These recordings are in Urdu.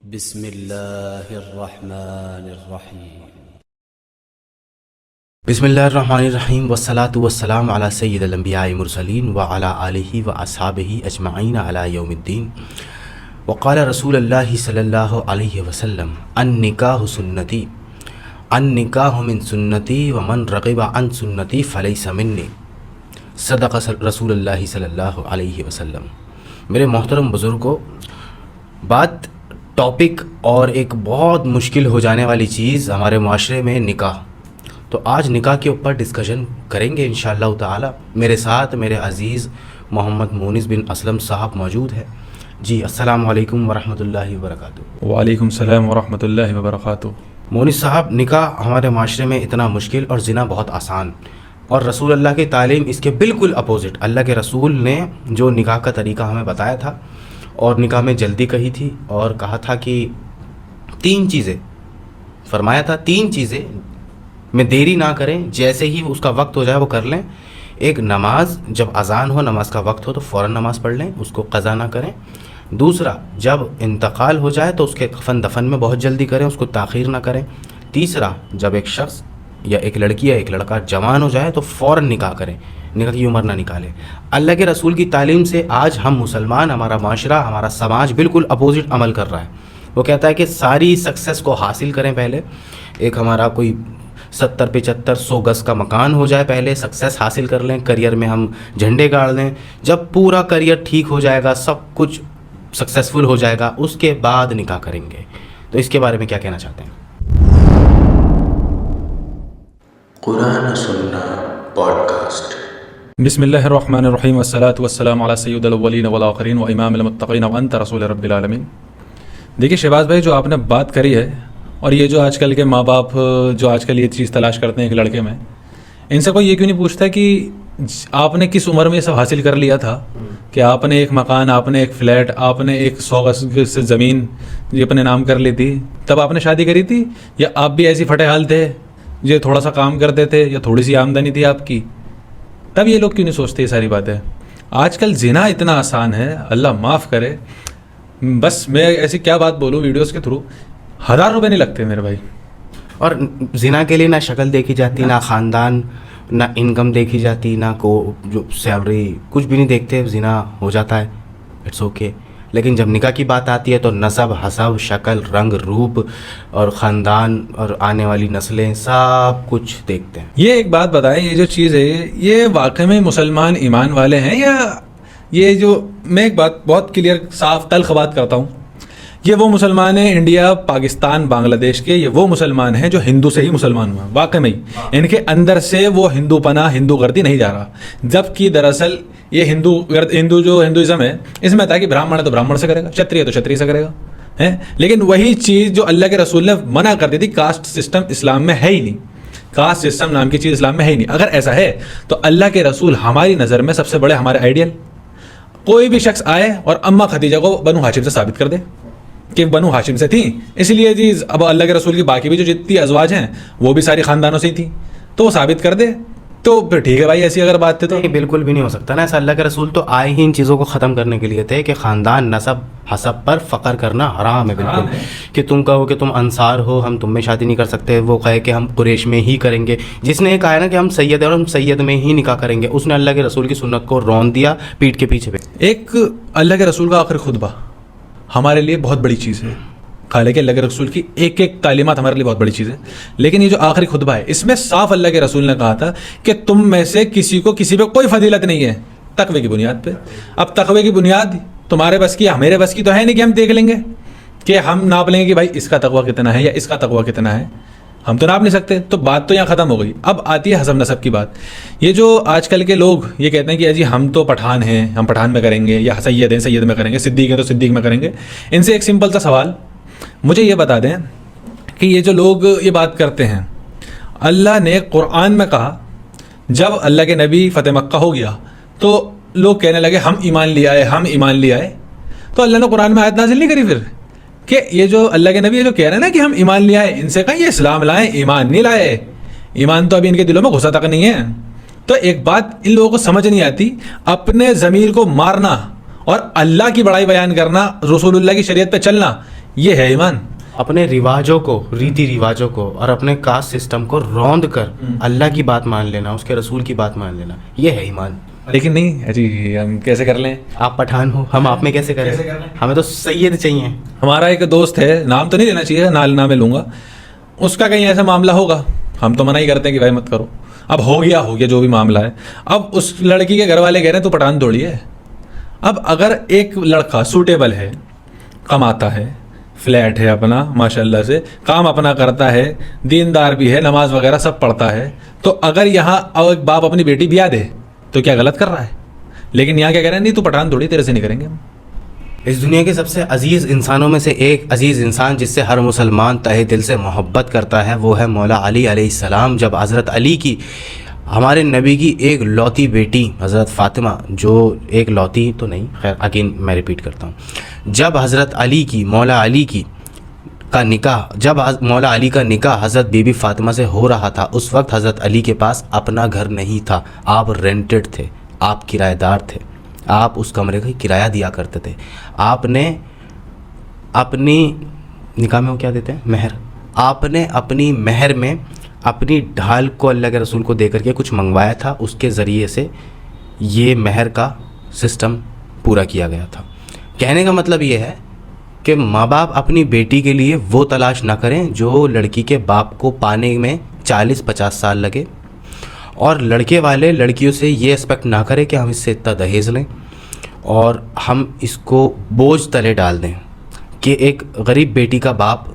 بسم اللہ الرحمن الرحیم بسم اللہ الرحمن الرحیم والصلاة والسلام علی سید الانبیاء مرسلین وعلی آلہ واصحابہ اجمعین علی یوم الدین وقال رسول اللہ صلی اللہ علیہ وسلم النکاح سنتی النکاح من سنتی ومن رغب عن سنتی فلیس منی صدق رسول اللہ صلی اللہ علیہ وسلم۔ میرے محترم بزرگوں، بات ٹاپک اور ایک بہت مشکل ہو جانے والی چیز ہمارے معاشرے میں نکاح، تو آج نکاح کے اوپر ڈسکشن کریں گے انشاءاللہ تعالی۔ میرے ساتھ میرے عزیز محمد مونس بن اسلم صاحب موجود ہے۔ جی السلام علیکم ورحمۃ اللہ وبرکاتہ۔ وعلیکم السلام ورحمۃ اللہ وبرکاتہ۔ مونس صاحب، نکاح ہمارے معاشرے میں اتنا مشکل اور زنا بہت آسان، اور رسول اللہ کی تعلیم اس کے بالکل اپوزٹ۔ اللہ کے رسول نے جو نکاح کا طریقہ ہمیں بتایا تھا، اور نکاح میں جلدی کہی تھی، اور کہا تھا کہ تین چیزیں فرمایا تھا، تین چیزیں میں دیری نہ کریں، جیسے ہی اس کا وقت ہو جائے وہ کر لیں۔ ایک، نماز جب اذان ہو، نماز کا وقت ہو تو فوراً نماز پڑھ لیں، اس کو قضا نہ کریں۔ دوسرا، جب انتقال ہو جائے تو اس کے کفن دفن میں بہت جلدی کریں، اس کو تاخیر نہ کریں۔ تیسرا، جب ایک شخص یا ایک لڑکی یا ایک لڑکا جوان ہو جائے تو فوراً نکاح کریں، نکاح کی عمر نہ نکالیں۔ اللہ کے رسول کی تعلیم سے آج ہم مسلمان، ہمارا معاشرہ، ہمارا سماج بالکل اپوزٹ عمل کر رہا ہے۔ وہ کہتا ہے کہ ساری سکسیس کو حاصل کریں، پہلے ایک ہمارا کوئی 70-75-100 گز کا مکان ہو جائے، پہلے سکسیس حاصل کر لیں، کریئر میں ہم جھنڈے گاڑ لیں، جب پورا کریئر ٹھیک ہو جائے گا، سب کچھ سکسیسفل ہو جائے گا، اس کے بعد نکاح کریں گے۔ تو اس کے بارے میں کیا کہنا چاہتے ہیں؟ قرآن سننا پوڈ کاسٹ۔ بسم اللہ الرحمن الرحیم والصلاة والسلام علی سید الاولین والآخرین و امام المتقین وانت رسول رب العالمین۔ دیکھیے شہباز بھائی، جو آپ نے بات کری ہے، اور یہ جو آج کل کے ماں باپ جو آج کل یہ چیز تلاش کرتے ہیں ایک لڑکے میں، ان سے کوئی یہ کیوں نہیں پوچھتا کہ آپ نے کس عمر میں یہ سب حاصل کر لیا تھا، کہ آپ نے ایک مکان، آپ نے ایک فلیٹ، آپ نے ایک 100 گز سے زمین یہ اپنے نام کر لی تھی، تب آپ نے شادی کری تھی؟ یا آپ بھی ایسی پھٹے حال تھے، یہ تھوڑا سا کام کرتے تھے، یا تھوڑی سی آمدنی تھی آپ کی؟ تب یہ لوگ کیوں نہیں سوچتے یہ ساری باتیں؟ آج کل زنا اتنا آسان ہے، اللہ معاف کرے، بس میں ایسی کیا بات بولوں ویڈیوز کے تھرو، 1000 روپے نہیں لگتے میرے بھائی۔ اور زنا کے لیے نہ شکل دیکھی جاتی، نہ خاندان، نہ انکم دیکھی جاتی، نہ کو جو سیلری، کچھ بھی نہیں دیکھتے، زنا ہو جاتا ہے، اٹس اوکے۔ لیکن جب نکاح کی بات آتی ہے تو نسب، حسب، شکل، رنگ، روپ اور خاندان اور آنے والی نسلیں سب کچھ دیکھتے ہیں۔ یہ ایک بات بتائیں، یہ جو چیز ہے یہ واقعی میں مسلمان ایمان والے ہیں، یا یہ جو میں ایک بات بہت کلیئر صاف تلخ بات کرتا ہوں، یہ وہ مسلمان ہیں انڈیا، پاکستان، بنگلہ دیش کے، یہ وہ مسلمان ہیں جو ہندو سے ہی مسلمان ہوئے ہیں، واقعی میں ان کے اندر سے وہ ہندو پناہ، ہندو گردی نہیں جا رہا، جبکہ دراصل یہ ہندو جو ہندوازم ہے اس میں تھا کہ برہمن ہے تو برہمن سے کرے گا، چھتری ہے تو چھتری سے کرے گا، لیکن وہی چیز جو اللہ کے رسول نے منع کر دی تھی، کاسٹ سسٹم اسلام میں ہے ہی نہیں، کاسٹ سسٹم نام کی چیز اسلام میں ہے ہی نہیں۔ اگر ایسا ہے تو اللہ کے رسول ہماری نظر میں سب سے بڑے ہمارے آئیڈیل، کوئی بھی شخص آئے اور اماں خدیجہ کو بنو ہاشم سے ثابت کر دے کہ بنو ہاشم سے تھیں، اس لیے جی اب اللہ کے رسول کی باقی بھی جو جتنی ازواج ہیں وہ بھی ساری خاندانوں سے ہی تھیں، تو وہ ثابت کر دے تو پھر ٹھیک ہے بھائی، ایسی اگر بات تھی تو بالکل بھی نہیں ہو سکتا نا ایسا۔ اللہ کے رسول تو آئے ہی ان چیزوں کو ختم کرنے کے لیے تھے کہ خاندان، نسب، حسب پر فخر کرنا حرام ہے بالکل، کہ تم کہو کہ تم انصار ہو، ہم تم میں شادی نہیں کر سکتے، وہ کہے کہ ہم قریش میں ہی کریں گے۔ جس نے یہ کہا ہے نا کہ ہم سید ہیں اور ہم سید میں ہی نکاح کریں گے، اس نے اللہ کے رسول کی سنت کو رون دیا پیٹھ کے پیچھے پہ۔ ایک اللہ کے رسول کا آخری خطبہ ہمارے لیے بہت بڑی چیز ہے، حالانکہ اللہ کے رسول کی ایک ایک تعلیمات ہمارے لیے بہت بڑی چیز ہے، لیکن یہ جو آخری خطبہ ہے اس میں صاف اللہ کے رسول نے کہا تھا کہ تم میں سے کسی کو کسی پہ کوئی فضیلت نہیں ہے تقوی کی بنیاد پہ۔ اب تقوی کی بنیاد تمہارے بس کی، میرے بس کی تو ہے نہیں کہ ہم دیکھ لیں گے، کہ ہم ناپ لیں گے کہ بھائی اس کا تقوی کتنا ہے یا اس کا تقوی کتنا ہے، ہم تو ناپ نہیں سکتے۔ تو بات تو یہاں ختم ہو گئی۔ اب آتی ہے حسب نسب کی بات۔ یہ جو آج کل کے لوگ یہ کہتے ہیں کہ جی ہم تو پٹھان ہیں، ہم پٹھان میں کریں گے، یا سید ہیں سید میں کریں گے، صدیق ہیں تو صدیق میں کریں گے، ان سے ایک سمپل سا سوال مجھے یہ بتا دیں کہ یہ جو لوگ یہ بات کرتے ہیں، اللہ نے قرآن میں کہا جب اللہ کے نبی فتح مکہ ہو گیا تو لوگ کہنے لگے ہم ایمان لے آئے، ہم ایمان لے آئے، تو اللہ نے قرآن میں آیت نازل نہیں کری پھر کہ یہ جو اللہ کے نبی جو کہہ رہے ہیں نا کہ ہم ایمان لے آئے، ان سے کہا یہ اسلام لائیں، ایمان نہیں لائے، ایمان تو ابھی ان کے دلوں میں گھسا تک نہیں ہے۔ تو ایک بات ان لوگوں کو سمجھ نہیں آتی، اپنے ضمیر کو مارنا اور اللہ کی بڑائی بیان کرنا، رسول اللہ کی شریعت پہ چلنا، یہ ہے ایمان. اپنے رواجوں کو، ریتی رواجوں کو اور اپنے کاسٹ سسٹم کو روند کر اللہ کی بات مان لینا، اس کے رسول کی بات مان لینا، یہ ہے ایمان. لیکن نہیں جی، ہم کیسے کر لیں؟ آپ پٹھان ہو، ہم آپ میں کیسے کریں؟ ہمیں تو سید چاہیے. ہمارا ایک دوست ہے، نام تو نہیں لینا چاہیے، نام میں لوں گا، اس کا کہیں ایسا معاملہ ہوگا، ہم تو منع ہی کرتے ہیں کہ بھائی مت کرو. اب ہو گیا جو بھی معاملہ ہے. اب اس لڑکی کے گھر والے کہہ رہے ہیں تو پٹھان توڑی ہے. اب اگر ایک لڑکا سوٹیبل ہے، کماتا ہے، فلیٹ ہے اپنا ماشاء اللہ سے، کام اپنا کرتا ہے، دیندار بھی ہے، نماز وغیرہ سب پڑھتا ہے، تو اگر یہاں ایک باپ اپنی بیٹی بیاہ دے تو کیا غلط کر رہا ہے؟ لیکن یہاں کیا کہہ رہے ہیں، نہیں تو پٹھان توڑی، تیرے سے نہیں کریں گے ہم. اس دنیا کے سب سے عزیز انسانوں میں سے ایک عزیز انسان جس سے ہر مسلمان تہہ دل سے محبت کرتا ہے وہ ہے مولا علی علیہ السلام. جب حضرت علی کی، ہمارے نبی کی ایک لوتی بیٹی حضرت فاطمہ، جو ایک لوتی تو نہیں، خیر اگین میں ریپیٹ کرتا ہوں، جب حضرت علی کی، مولا علی کی کا نکاح، جب مولا علی کا نکاح حضرت بی بی فاطمہ سے ہو رہا تھا، اس وقت حضرت علی کے پاس اپنا گھر نہیں تھا. آپ رینٹڈ تھے، آپ کرایہ دار تھے، آپ اس کمرے کا کرایہ دیا کرتے تھے. آپ نے اپنی نکاح میں وہ کیا دیتے ہیں، مہر، آپ نے اپنی مہر میں اپنی ڈھال کو اللہ کے رسول کو دے کر کے کچھ منگوایا تھا، اس کے ذریعے سے یہ مہر کا سسٹم پورا کیا گیا تھا. کہنے کا مطلب یہ ہے کہ ماں باپ اپنی بیٹی کے لیے وہ تلاش نہ کریں جو لڑکی کے باپ کو پانے میں 40-50 سال لگے، اور لڑکے والے لڑکیوں سے یہ ایکسپیکٹ نہ کریں کہ ہم اس سے اتنا دہیز لیں اور ہم اس کو بوجھ تلے ڈال دیں. کہ ایک غریب بیٹی کا باپ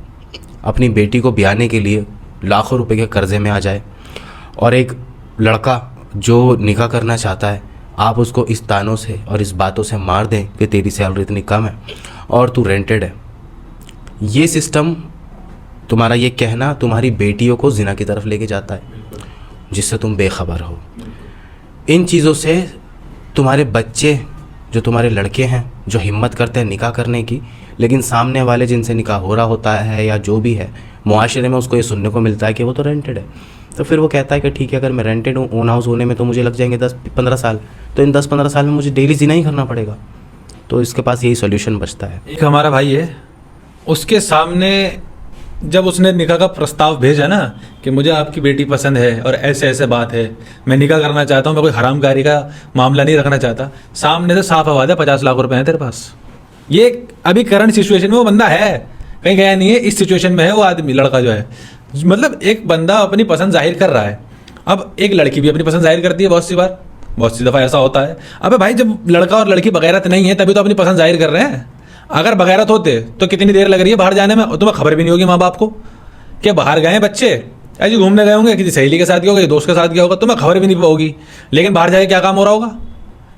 اپنی بیٹی کو بیانے کے لیے لاکھوں روپے کے قرضے میں آ جائے، اور ایک لڑکا جو نکاح کرنا چاہتا ہے آپ اس کو اس تانوں سے اور اس باتوں سے مار دیں کہ تیری سیلری اتنی کم ہے اور تو رینٹڈ ہے. یہ سسٹم، تمہارا یہ کہنا تمہاری بیٹیوں کو زنا کی طرف لے کے جاتا ہے جس سے تم بے خبر ہو. ان چیزوں سے تمہارے بچے، جو تمہارے لڑکے ہیں جو ہمت کرتے ہیں نکاح کرنے کی، لیکن سامنے والے جن سے نکاح ہو رہا ہوتا ہے یا جو بھی ہے معاشرے میں اس کو یہ سننے کو ملتا ہے کہ وہ تو رینٹڈ ہے، تو پھر وہ کہتا ہے کہ ٹھیک ہے اگر میں رینٹڈ ہوں، اون ہاؤس ہونے میں تو مجھے لگ جائیں گے 10-15 سال، تو ان 10-15 سال میں مجھے ڈیلی زنا ہی کرنا پڑے گا. تو اس کے پاس یہی سولیوشن بچتا ہے. ایک ہمارا بھائی ہے، اس کے سامنے جب اس نے نکاح کا پرستاؤ بھیجا نا کہ مجھے آپ کی بیٹی پسند ہے اور ایسے ایسے بات ہے، میں نکاح کرنا چاہتا ہوں، میں کوئی حرام کاری کا معاملہ نہیں رکھنا چاہتا، سامنے سے صاف آواز ہے 50 لاکھ روپے ہیں تیرے پاس. یہ ابھی کرنٹ سچویشن میں وہ بندہ ہے، کہیں گیا نہیں ہے، اس سچویشن میں ہے وہ آدمی، لڑکا جو ہے، مطلب ایک بندہ اپنی پسند ظاہر کر رہا ہے. اب ایک لڑکی بھی اپنی پسند ظاہر کرتی ہے، بہت سی دفعہ ایسا ہوتا ہے. ابے بھائی جب لڑکا اور لڑکی بغیرت نہیں ہے تبھی تو اپنی پسند ظاہر کر رہے ہیں. اگر بغیرت ہوتے تو کتنی دیر لگ رہی ہے باہر جانے میں، اور تمہیں خبر بھی نہیں ہوگی ماں باپ کو کہ باہر گئے ہیں بچے، ایسے گھومنے گئے ہوں گے، کسی سہیلی کے ساتھ گیا ہوگا، کسی دوست کے ساتھ گیا ہوگا، تمہیں خبر بھی نہیں ہوگی. لیکن باہر جا کے کیا کام ہو رہا ہوگا؟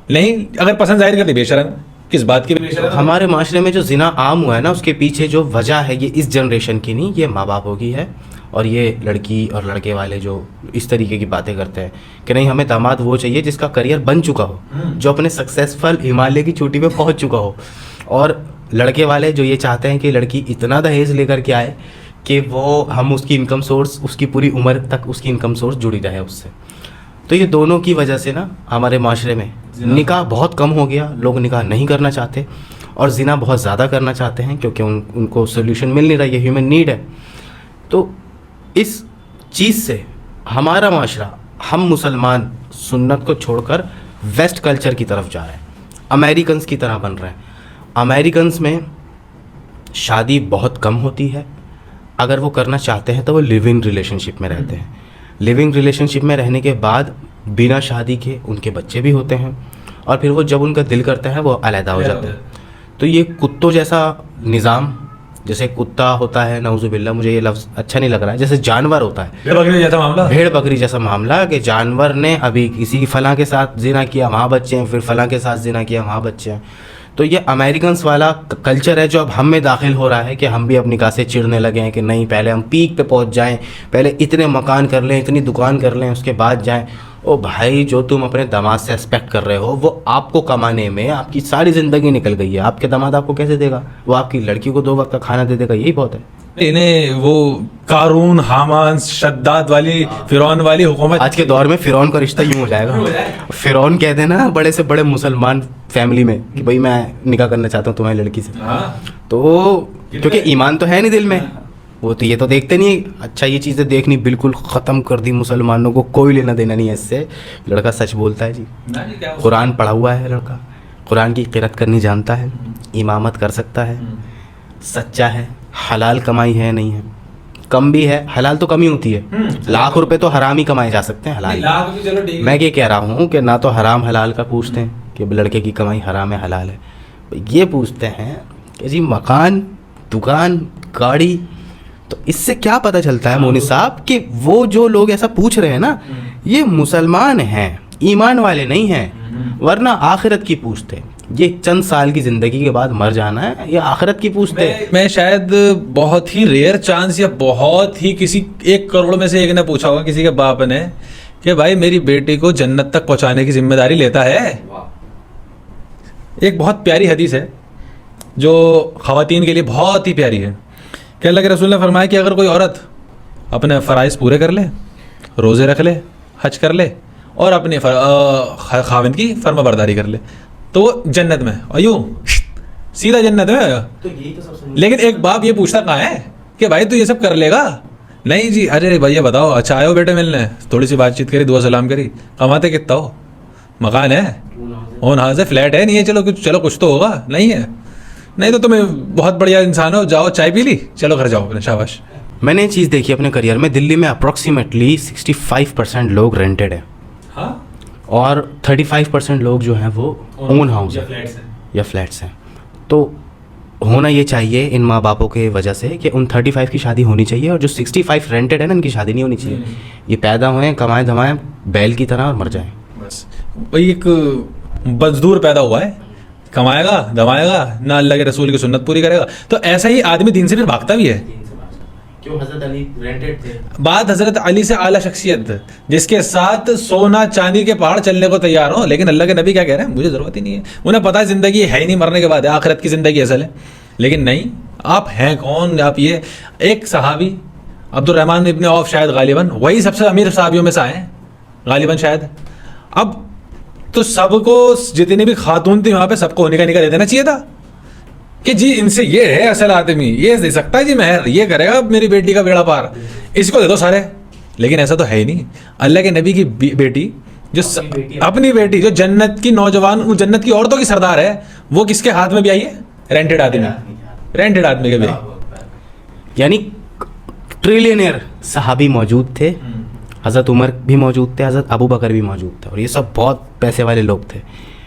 نہیں، اگر پسند ظاہر کرتی بے شرم، کس بات کی بے شرم؟ ہمارے معاشرے میں جو زنا عام ہوا ہے نا، اس کے پیچھے جو وجہ ہے یہ اس جنریشن کی نہیں، یہ ماں باپ ہوگی ہے. اور یہ لڑکی اور لڑکے والے جو اس طریقے کی باتیں کرتے ہیں کہ نہیں ہمیں داماد وہ چاہیے جس کا کریئر بن چکا ہو، جو اپنے سکسیسفل ہمالیہ کی چوٹی پہ پہنچ چکا ہو. اور لڑکے والے جو یہ چاہتے ہیں کہ لڑکی اتنا دہیز لے کر کے آئے کہ وہ ہم اس کی انکم سورس، اس کی پوری عمر تک اس کی انکم سورس جڑی رہے اس سے. تو یہ دونوں کی وجہ سے نا ہمارے معاشرے میں نکاح بہت کم ہو گیا. لوگ نکاح نہیں کرنا چاہتے اور زنا بہت زیادہ کرنا چاہتے ہیں کیونکہ ان کو سولوشن مل نہیں رہا. یہ ہیومن نیڈ ہے. تو اس چیز سے ہمارا معاشرہ، ہم مسلمان سنت کو چھوڑ کر ویسٹ کلچر کی طرف جا رہے ہیں، امریکنز کی طرح بن رہے ہیں. امریکنز میں شادی بہت کم ہوتی ہے. اگر وہ کرنا چاہتے ہیں تو وہ لیونگ ریلیشن شپ میں رہتے ہیں. لیونگ ریلیشن شپ میں رہنے کے بعد بنا شادی کے ان کے بچے بھی ہوتے ہیں، اور پھر وہ جب ان کا دل کرتا ہے وہ علیحدہ ہو جاتے ہیں. تو یہ کتوں جیسا نظام، جیسے کتا ہوتا ہے، نعوذ باللہ مجھے یہ لفظ اچھا نہیں لگ رہا ہے، جیسے جانور ہوتا ہے، بھیڑ بکری جیسا معاملہ کہ جانور نے ابھی کسی فلاں کے ساتھ زنا کیا وہاں بچے ہیں، پھر فلاں کے ساتھ زنا کیا وہاں بچے ہیں. تو یہ امریکنز والا کلچر ہے جو اب ہم میں داخل ہو رہا ہے کہ ہم بھی اپنی نکاح سے چڑھنے لگے ہیں کہ نہیں پہلے ہم پیک پہ پہنچ جائیں، پہلے اتنے مکان کر لیں، اتنی دکان کر لیں، اس کے بعد جائیں. او بھائی جو تم اپنے داماد سے ایکسپیکٹ کر رہے ہو وہ آپ کو کمانے میں آپ کی ساری زندگی نکل گئی ہے. آپ کے داماد آپ کو کیسے دے گا؟ وہ آپ کی لڑکی کو 2 وقت کا کھانا دے دے گا، یہی بہت ہے. انہیں وہ قارون، حامان، شداد والی، فرعون والی حکومت. آج کے دور میں فرعون کا رشتہ یوں ہو جائے گا. فرعون کہتے ہیں نا بڑے سے بڑے مسلمان فیملی میں کہ بھائی میں نکاح کرنا چاہتا ہوں تمہاری لڑکی سے, تو کیونکہ ایمان تو ہے نہیں دل میں, وہ تو یہ تو دیکھتے نہیں. اچھا یہ چیزیں دیکھنی بالکل ختم کر دی, مسلمانوں کو کوئی لینا دینا نہیں ہے اس سے. لڑکا سچ بولتا ہے جی, قرآن پڑھا ہوا ہے لڑکا, قرآن کی قرأت کرنی جانتا ہے, امامت کر سکتا ہے, سچا ہے, حلال کمائی ہے نہیں ہے, کم بھی ہے, حلال تو کم ہی ہوتی ہے, لاکھ روپے تو حرام ہی کمائے جا سکتے ہیں حلال. میں یہ کہہ رہا ہوں کہ نہ تو حرام حلال کا پوچھتے ہیں کہ لڑکے کی کمائی حرام ہے حلال ہے, یہ پوچھتے ہیں کہ جی مکان, دکان, گاڑی. تو اس سے کیا پتہ چلتا ہے مونی صاحب کہ وہ جو لوگ ایسا پوچھ رہے ہیں نا یہ مسلمان ہیں, ایمان والے نہیں ہیں, ورنہ آخرت کی پوچھتے. یہ چند سال کی زندگی کے بعد مر جانا ہے, یہ آخرت کی پوچھتے. میں شاید بہت ہی ریئر چانس یا بہت ہی کسی 1 کروڑ میں سے ایک نے پوچھا ہوگا کسی کے باپ نے کہ بھائی میری بیٹی کو جنت تک پہنچانے کی ذمہ داری لیتا ہے. ایک بہت پیاری حدیث ہے جو خواتین کے لیے بہت ہی پیاری ہے کہ اللہ کے رسول نے فرمایا کہ اگر کوئی عورت اپنے فرائض پورے کر لے, روزے رکھ لے, حج کر لے اور اپنے خاوند کی فرما برداری کر لے تو وہ جنت میں, اور یوں سیدھا جنت میں. لیکن ایک باپ یہ پوچھتا کہاں ہے کہ بھائی تو یہ سب کر لے گا؟ نہیں جی, ارے بھائی یہ بتاؤ, اچھا آئے ہو بیٹے ملنے, تھوڑی سی بات چیت کری, دعا سلام کری, کماتے کتنا ہو, مکان ہے, اون ہاؤس ہے, فلیٹ ہے, نہیں ہے, چلو کچھ تو ہوگا, نہیں ہے, نہیں تو تمہیں بہت بڑھیا انسان ہو, جاؤ چائے پی لی, چلو گھر جاؤ اپنے, شاباش. میں نے یہ چیز دیکھی اپنے کریئر میں, دلی میں اپروکسیمیٹلی 65% لوگ رینٹڈ ہیں, ہاں, اور 35% لوگ جو ہیں وہ اون ہاؤس ہیں یا فلیٹس ہیں. تو ہونا یہ چاہیے ان ماں باپوں کے وجہ سے کہ ان 35 کی شادی ہونی چاہیے, اور جو 65 رینٹڈ ہے نا ان کی شادی نہیں ہونی چاہیے. یہ پیدا ہوئے, کمائیں دھمائیں بیل کی طرح اور مر جائیں. بس وہی ایک مزدور پیدا ہوا ہے, کمائے گا, دمائے گا, نہ اللہ کے رسول کی سنت پوری کرے گا. تو ایسا ہی آدمی دین سے پھر بھاگتا بھی ہے. کیوں حضرت علی رینٹڈ تھے. بات حضرت علی سے اعلیٰ شخصیت جس کے ساتھ سونا چاندی کے پہاڑ چلنے کو تیار ہو, لیکن اللہ کے نبی کیا کہہ رہے ہیں, مجھے ضرورت ہی نہیں ہے. انہیں پتا ہے زندگی ہے ہی نہیں, مرنے کے بعد ہے, آخرت کی زندگی اصل ہے. لیکن نہیں, آپ ہیں کون, آپ یہ. ایک صحابی عبد الرحمن ابن عوف شاید غالباً وہی سب سے امیر صحابیوں میں سے آئے ہیں غالباً شاید. اب تو سب کو جتنی بھی خاتون تھی وہاں پہ سب کو ہونے کا نکاح دے دینا چاہیے تھا کہ جی ان سے یہ ہے اصل آدمی, یہ دے سکتا ہے جی مہر, یہ کرے گا میری بیٹی کا بیڑا پار, اس کو دے دو سارے. لیکن ایسا تو ہے ہی نہیں. اللہ کے نبی کی بیٹی جو اپنی بیٹی جو جنت کی نوجوان, وہ جنت کی عورتوں کی سردار ہے, وہ کس کے ہاتھ میں بھی آئی ہے؟ رینٹڈ آدمی, رینٹڈ آدمی کے بھی. یعنی ٹریلینئر صحابی موجود تھے, حضرت عمر بھی موجود تھے, حضرت ابو بکر بھی موجود تھے, اور یہ سب بہت پیسے والے لوگ تھے.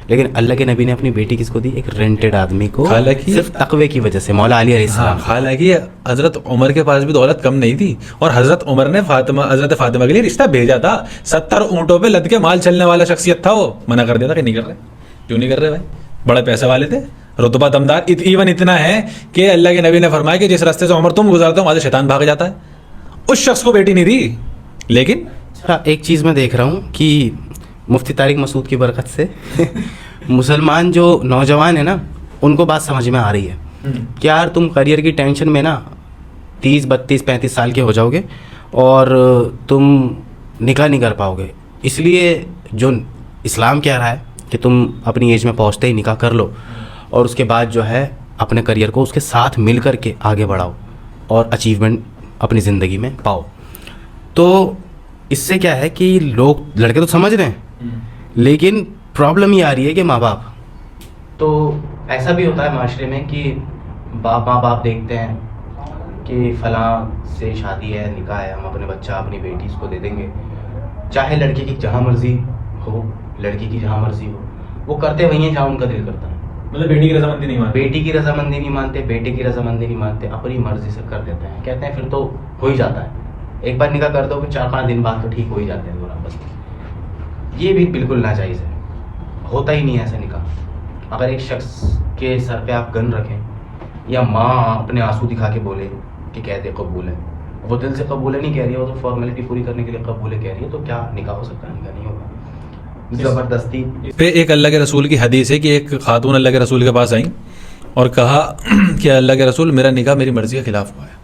لیکن اللہ کے نبی نے اپنی بیٹی کس کو دی؟ ایک رینٹڈ آدمی کو, صرف تقوی کی وجہ سے, مولا علی علیہ السلام. حالانکہ حضرت عمر کے پاس بھی دولت کم نہیں تھی, اور حضرت عمر نے حضرت فاطمہ کے لیے رشتہ بھیجا تھا. 70 اونٹوں پہ لد کے مال چلنے والا شخصیت تھا, وہ منع کر دیا تھا کہ نہیں کر رہے. کیوں نہیں کر رہے بھائی؟ بڑے پیسے والے تھے, رتبہ دمدار, ایون اتنا ہے کہ اللہ کے نبی نے فرمایا کہ جس راستے سے عمر تم گزارتے ہو وہاں سے شیطان بھاگ جاتا ہے. اس شخص کو بیٹی نہیں دی. لیکن ایک چیز میں دیکھ رہا ہوں کہ مفتی طارق مسعود کی برکت سے مسلمان جو نوجوان ہیں نا ان کو بات سمجھ میں آ رہی ہے کہ یار تم کریئر کی ٹینشن میں نا 30 32 35 سال کے ہو جاؤ گے اور تم نکاح نہیں کر پاؤ گے. اس لیے جو اسلام کہہ رہا ہے کہ تم اپنی ایج میں پہنچتے ہی نکاح کر لو, اور اس کے بعد جو ہے اپنے کریئر کو اس کے ساتھ مل کر کے آگے بڑھاؤ اور اچیومنٹ اپنی زندگی میں پاؤ. تو اس سے کیا ہے کہ لوگ لڑکے تو سمجھ رہے ہیں, لیکن پرابلم یہ آ رہی ہے کہ ماں باپ, تو ایسا بھی ہوتا ہے معاشرے میں کہ ماں باپ دیکھتے ہیں کہ فلاں سے شادی ہے, نکاح ہے, ہم اپنے بچہ اپنی بیٹی اس کو دے دیں گے, چاہے لڑکی کی جہاں مرضی ہو, لڑکی کی جہاں مرضی ہو, وہ کرتے وہی ہیں جہاں ان کا دل کرتا ہے. مطلب بیٹی کی رضامندی نہیں مانتے, بیٹی کی رضامندی نہیں مانتے, بیٹے کی رضامندی نہیں مانتے, اپنی مرضی سے کر دیتے ہیں. کہتے ہیں پھر تو ہو ہی جاتا ہے, ایک بار نکاح کر دو پھر 4-5 دن بعد تو ٹھیک ہو ہی جاتے ہیں دونوں. بس یہ بھی بالکل ناجائز ہے, ہوتا ہی نہیں ہے ایسا نکاح. اگر ایک شخص کے سر پہ آپ گن رکھیں یا ماں اپنے آنسو دکھا کے بولے کہ کہتے قبول ہے, وہ دل سے قبول نہیں کہہ رہی ہے, وہ تو فارمیلٹی پوری کرنے کے لیے قبول کہہ رہی ہے, تو کیا نکاح ہو سکتا ہے؟ نکاح نہیں ہوگا. زبردستی پہ ایک اللہ کے رسول کی حدیث ہے کہ ایک خاتون اللہ کے رسول کے پاس آئیں اور کہا کہ اللہ کے رسول میرا نکاح میری مرضی کے خلاف ہوا ہے.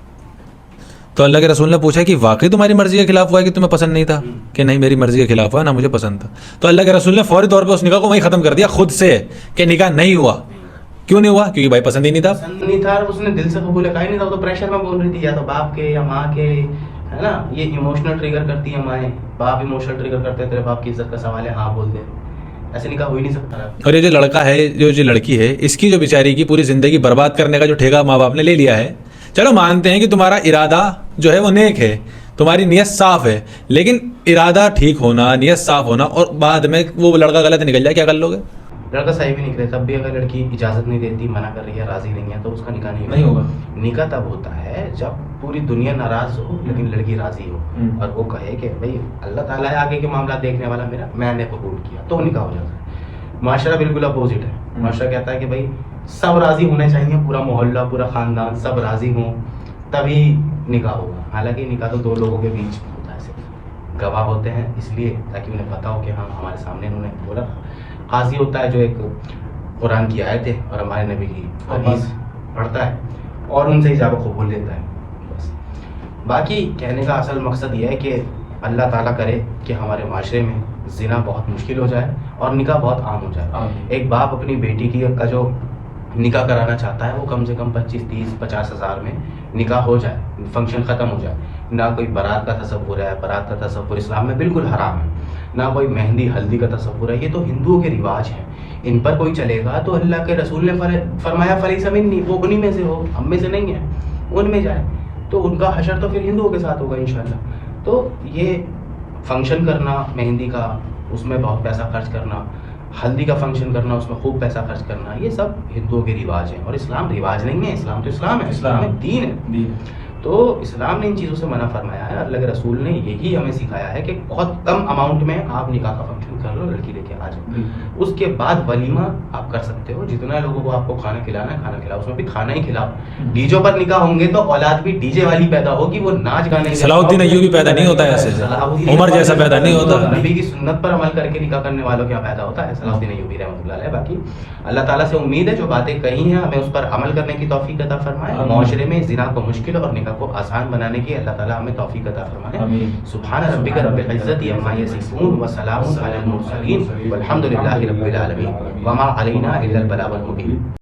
تو اللہ کے رسول نے پوچھا کہ واقعی تمہاری مرضی کے خلاف ہوا ہے کہ تمہیں پسند نہیں تھا؟ کہ نہیں، میری مرضی کے خلاف ہوا، نہ مجھے پسند تھا. تو اللہ کے رسول نے فوری طور پہ اس نکاح کو وہیں ختم کر دیا خود سے کہ نکاح نہیں ہوا. کیوں نہیں ہوا؟ کیونکہ بھائی پسند ہی نہیں تھا. پسند نہیں تھا اور اس نے دل سے قبول کہا ہی نہیں تھا. وہ تو پریشر میں بول رہی تھی، یا تو باپ کے یا ماں کے، ہے نا. یہ ایموشنل ٹریگر کرتی ہیں مائیں، باپ ایموشنل ٹریگر کرتے ہیں. تیرے باپ کی عزت کا سوال ہے، ہاں بول دے. ایسے نکاح ہو ہی نہیں سکتا. اور یہ جو لڑکا ہے، جو لڑکی ہے، اس کی جو بیچاری کی پوری زندگی برباد کرنے کا جو ٹھیکہ ماں باپ نے لے لیا ہے. چلو مانتے ہیں کہ تمہارا ارادہ جو ہے وہ نیک ہے، تمہاری نیت صاف ہے، لیکن ارادہ ٹھیک ہونا، نیت صاف ہونا، اور بعد میں وہ لڑکا غلط نکل جائے، کیا کر لوگے؟ لڑکا صحیح بھی نکلے تب بھی اگر لڑکی اجازت نہیں دیتی، منع کر رہی ہے، راضی نہیں ہے، تو اس کا نکاح نہیں ہوگا. نکاح تب ہوتا ہے جب پوری دنیا ناراض ہو لیکن لڑکی راضی ہو اور وہ کہے کہ بھائی اللہ تعالیٰ ہے آگے کے معاملات دیکھنے والا میرا، میں نے قبول کیا، تو نکاح ہو جاتا ہے. معاشرہ بالکل اپوزٹ ہے. معاشرہ کہتا ہے کہ بھائی سب راضی ہونے چاہیے، پورا محلہ، پورا خاندان سب راضی ہوں تبھی نکاح ہوگا. حالانکہ نکاح تو دو لوگوں کے بیچ ہوتا ہے، صرف گواہ ہوتے ہیں اس لیے تاکہ انہیں پتا ہو کہ ہاں ہمارے سامنے انہوں نے بولا. قاضی ہوتا ہے جو ایک قرآن کی آیت ہے اور ہمارے نبی کی حدیث پڑھتا ہے اور ان سے ایجاب قبول لیتا ہے. بس باقی کہنے کا اصل مقصد یہ ہے کہ اللہ تعالیٰ کرے کہ ہمارے معاشرے میں زنا بہت مشکل ہو جائے اور نکاح بہت عام ہو جائے. ایک باپ اپنی بیٹی کا جو نکاح کرانا چاہتا ہے وہ کم سے کم 25-30-50 ہزار میں نکاح ہو جائے، فنکشن ختم ہو جائے. نہ کوئی بارات کا تصور ہے، بارات کا تصور اسلام میں بالکل حرام ہے. نہ کوئی مہندی ہلدی کا تصور ہے، یہ تو ہندوؤں کے رواج ہیں. ان پر کوئی چلے گا تو اللہ کے رسول نے فرمایا فلیس منی، وہ انہی میں سے ہو، ہم میں سے نہیں ہے، ان میں جائے. تو ان کا حشر تو پھر ہندوؤں کے ساتھ ہوگا انشاءاللہ. تو یہ فنکشن کرنا مہندی کا، اس میں بہت پیسہ خرچ کرنا، ہلدی کا فنکشن کرنا، اس میں خوب پیسہ خرچ کرنا، یہ سب ہندوؤں کے رواج ہیں. اور اسلام رواج نہیں ہے، اسلام تو اسلام ہے، اسلام ایک دین ہے. تو اسلام نے ان چیزوں سے منع فرمایا ہے. اللہ کے رسول نے یہی ہمیں سکھایا ہے کہ بہت کم اماؤنٹ میں آپ نکاح کا فنکشن کر لو، لڑکی لے کے آ جاؤ. اس کے بعد ولیمہ آپ کر سکتے ہو، جتنا لوگوں کو آپ کو کھانا کھلانا ہے کھانا کھلاؤ، اس میں بھی کھانا ہی کھلاؤ. ڈی جے پر نکاح ہوں گے تو اولاد بھی ڈی جے والی پیدا ہوگی، وہ ناچ گانے. صلاح الدین ایوبی پیدا نہیں ہوتا ہے ایسے، عمر جیسا پیدا نہیں ہوتا. نبی کی سنت پر عمل کر کے نکاح کرنے والوں کیا پیدا ہوتا ہے؟ صلاح الدین ایوبی رحمۃ اللہ علیہ. باقی اللہ تعالیٰ سے امید ہے جو باتیں کہی ہیں ہمیں اس پر عمل کرنے کی توفیق عطا فرمائے. معاشرے میں زنا کو مشکل اور نکاح کو آسان بنانے کی اللہ تعالیٰ ہمیں توفیق عطا فرمائے. سبحان ربک رب العزت عما یصفون وسلام علی المرسلین والحمد للہ رب العالمین وما علینا الا البلاغ المبین.